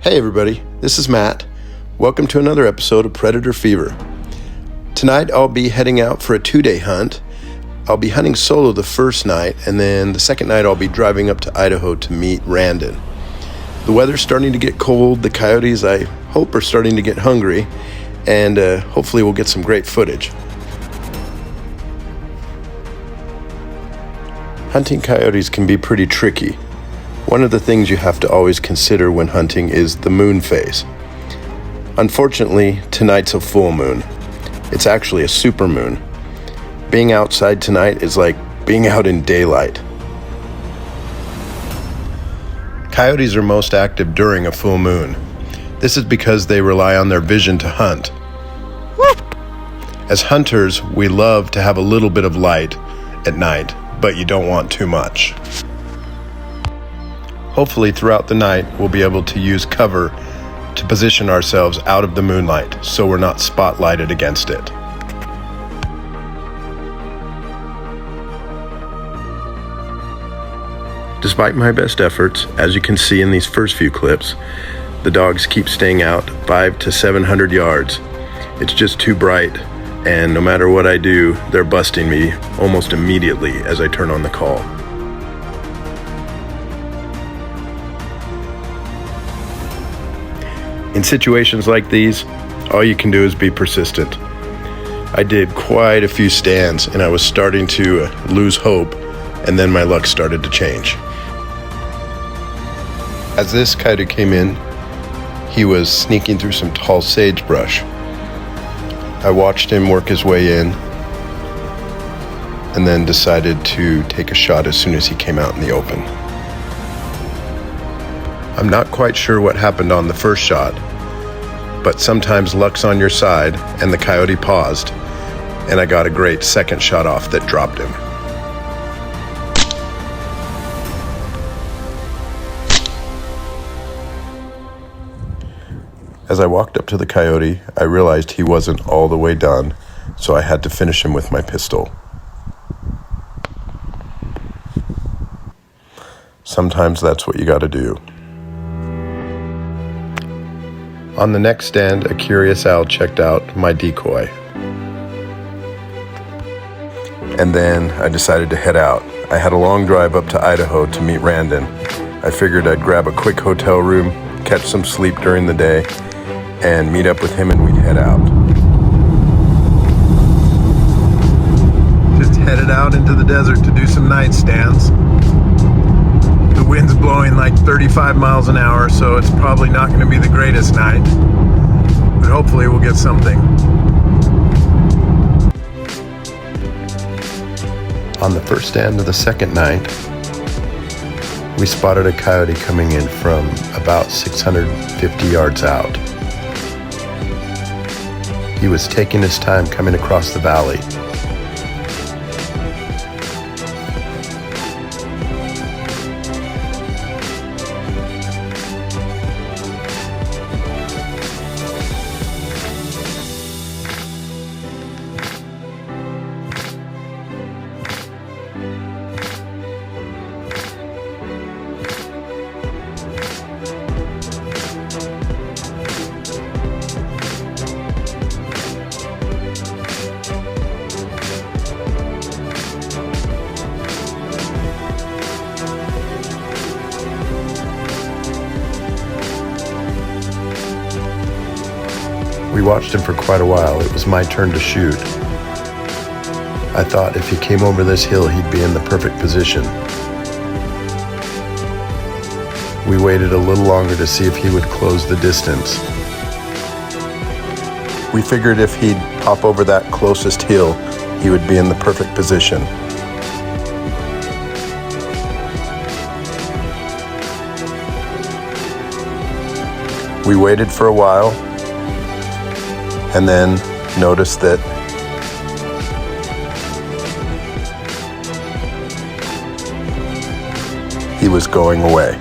Hey everybody, this is Matt. Welcome to another episode of Predator Fever. Tonight I'll be heading out for a 2-day hunt. I'll be hunting solo the first night, and then the second night I'll be driving up to Idaho to meet Randon. The weather's starting to get cold, the coyotes I hope are starting to get hungry, and hopefully we'll get some great footage. Hunting coyotes can be pretty tricky. One of the things you have to always consider when hunting is the moon phase. Unfortunately, tonight's a full moon. It's actually a super moon. Being outside tonight is like being out in daylight. Coyotes are most active during a full moon. This is because they rely on their vision to hunt. As hunters, we love to have a little bit of light at night, but you don't want too much. Hopefully throughout the night we'll be able to use cover to position ourselves out of the moonlight so we're not spotlighted against it. Despite my best efforts, as you can see in these first few clips, the dogs keep staying out 500 to 700 yards. It's just too bright, and no matter what I do, they're busting me almost immediately as I turn on the call. In situations like these, all you can do is be persistent. I did quite a few stands and I was starting to lose hope, and then my luck started to change. As this coyote came in, he was sneaking through some tall sagebrush. I watched him work his way in and then decided to take a shot as soon as he came out in the open. I'm not quite sure what happened on the first shot, but sometimes luck's on your side, and the coyote paused, and I got a great second shot off that dropped him. As I walked up to the coyote, I realized he wasn't all the way done, so I had to finish him with my pistol. Sometimes that's what you gotta do. On the next stand, a curious owl checked out my decoy. And then I decided to head out. I had a long drive up to Idaho to meet Randon. I figured I'd grab a quick hotel room, catch some sleep during the day, and meet up with him and we'd head out. Just headed out into the desert to do some night stands. The wind's blowing like 35 miles an hour, so it's probably not going to be the greatest night, but hopefully we'll get something. On the first stand of the second night, we spotted a coyote coming in from about 650 yards out. He was taking his time coming across the valley. We watched him for quite a while. It was my turn to shoot. I thought if he came over this hill, he'd be in the perfect position. We waited a little longer to see if he would close the distance. We figured if he'd pop over that closest hill, he would be in the perfect position. We waited for a while, and then noticed that he was going away.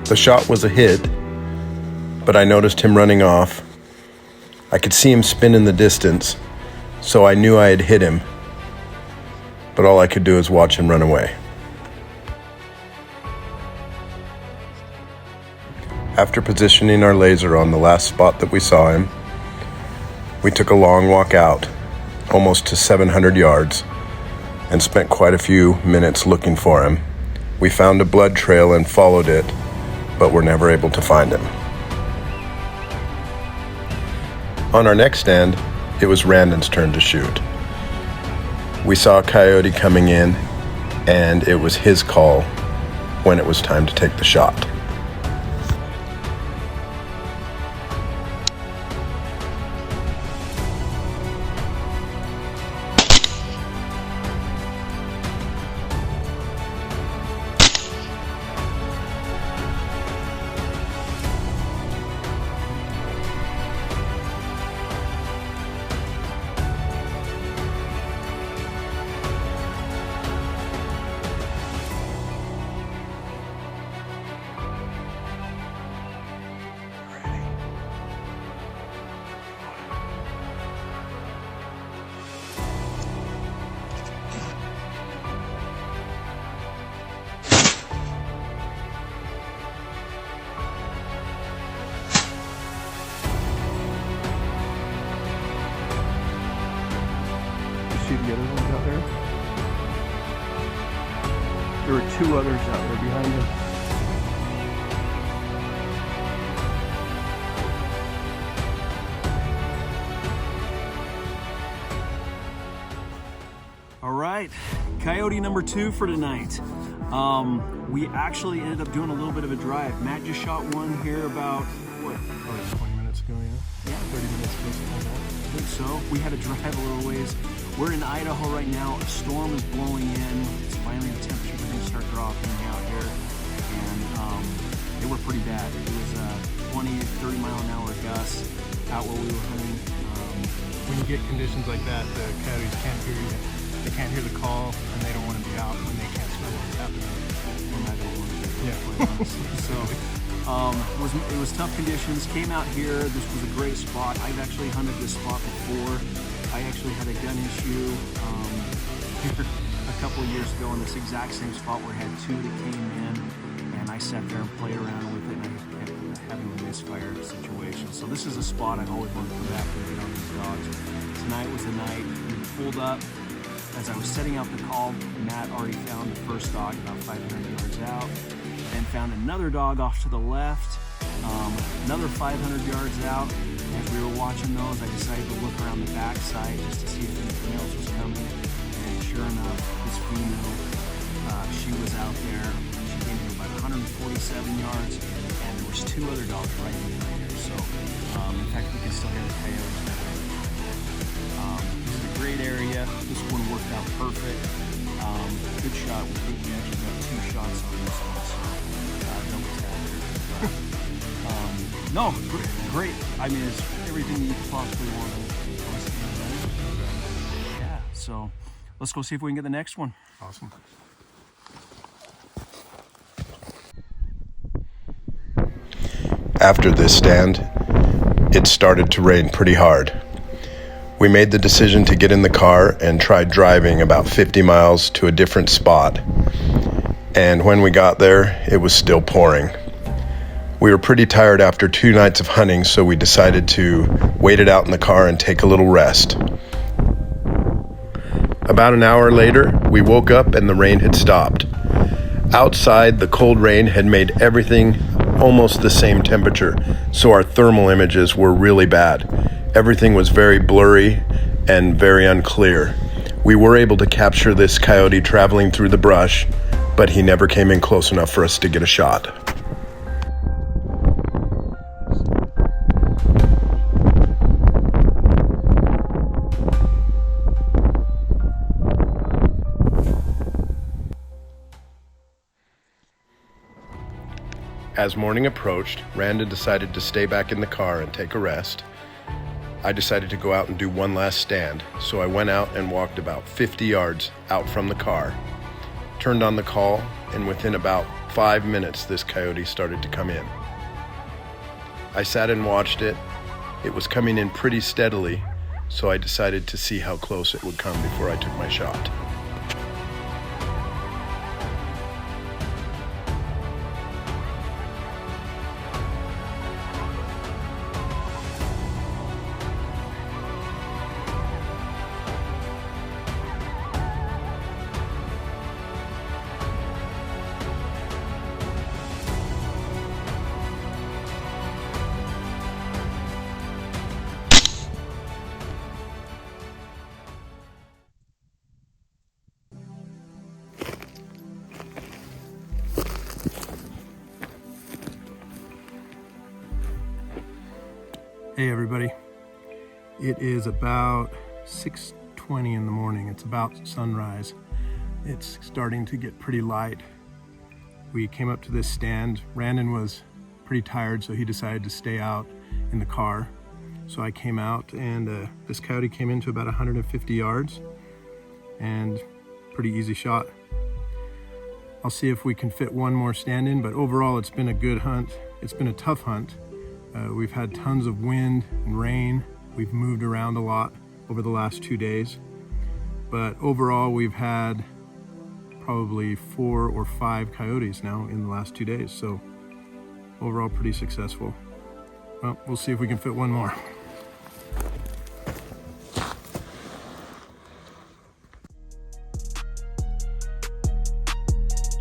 The shot was a hit, but I noticed him running off. I could see him spin in the distance, so I knew I had hit him, but all I could do was watch him run away. After positioning our laser on the last spot that we saw him, we took a long walk out, almost to 700 yards, and spent quite a few minutes looking for him. We found a blood trail and followed it, but were never able to find him. On our next stand, it was Randon's turn to shoot. We saw a coyote coming in, and it was his call when it was time to take the shot. See the other ones out there? There were two others out there behind us. All right, coyote number 2 for tonight. We actually ended up doing a little bit of a drive. Matt just shot one here about, what? Probably 20 minutes ago, yeah? Yeah, 30 minutes ago, something like that. I think so. We had to drive a little ways. We're in Idaho right now. A storm is blowing in. It's finally the temperatures are going to start dropping out here. And they were pretty bad. It was 20, 30 mile an hour gusts out where we were hunting. When you get conditions like that, the coyotes can't hear you. They can't hear the call, and they don't want to be out when they can't smell what's happening. And I don't want to be Yeah. quite honestly. So it was tough conditions. Came out here. This was a great spot. I've actually hunted this spot before. I actually had a gun issue here a couple of years ago in this exact same spot where I had 2 that came in, and I sat there and played around with it, and I kept having a misfire situation. So this is a spot I've always wanted to come back and get on these dogs. Tonight was the night. We pulled up. As I was setting out the call, Matt already found the first dog about 500 yards out, and found another dog off to the left, another 500 yards out. As we were watching those, I decided to look around the backside just to see if anything else was coming. And sure enough, this female, she was out there. She came to about 147 yards, and there was 2 other dogs right behind her. So, in fact, we can still hear the coyotes. This is a great area. This one worked out perfect. Good shot. We think we actually got 2 shots on this one. So, double tap there. No, great. I mean, it's everything you could possibly want. Yeah, so let's go see if we can get the next one. Awesome. After this stand, it started to rain pretty hard. We made the decision to get in the car and try driving about 50 miles to a different spot. And when we got there, it was still pouring. We were pretty tired after 2 nights of hunting, so we decided to wait it out in the car and take a little rest. About an hour later, we woke up and the rain had stopped. Outside, the cold rain had made everything almost the same temperature, so our thermal images were really bad. Everything was very blurry and very unclear. We were able to capture this coyote traveling through the brush, but he never came in close enough for us to get a shot. As morning approached, Randon decided to stay back in the car and take a rest. I decided to go out and do one last stand, so I went out and walked about 50 yards out from the car, turned on the call, and within about 5 minutes this coyote started to come in. I sat and watched it. It was coming in pretty steadily, so I decided to see how close it would come before I took my shot. Hey everybody, it is about 6:20 in the morning. It's about sunrise. It's starting to get pretty light. We came up to this stand. Randon was pretty tired, so he decided to stay out in the car. So I came out, and this coyote came into about 150 yards, and pretty easy shot. I'll see if we can fit one more stand in, but overall it's been a good hunt. It's been a tough hunt. We've had tons of wind and rain. We've moved around a lot over the last 2 days. But overall, we've had probably 4 or 5 coyotes now in the last 2 days. So overall, pretty successful. Well, we'll see if we can fit one more.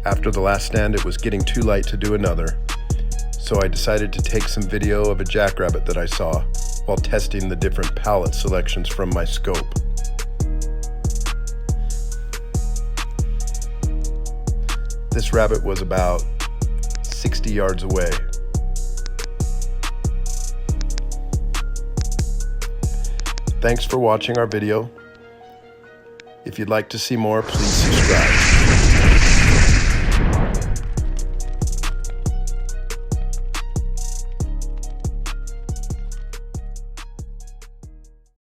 After the last stand, it was getting too light to do another. So I decided to take some video of a jackrabbit that I saw while testing the different pallet selections from my scope. This rabbit was about 60 yards away. Thanks for watching our video. If you'd like to see more, please subscribe.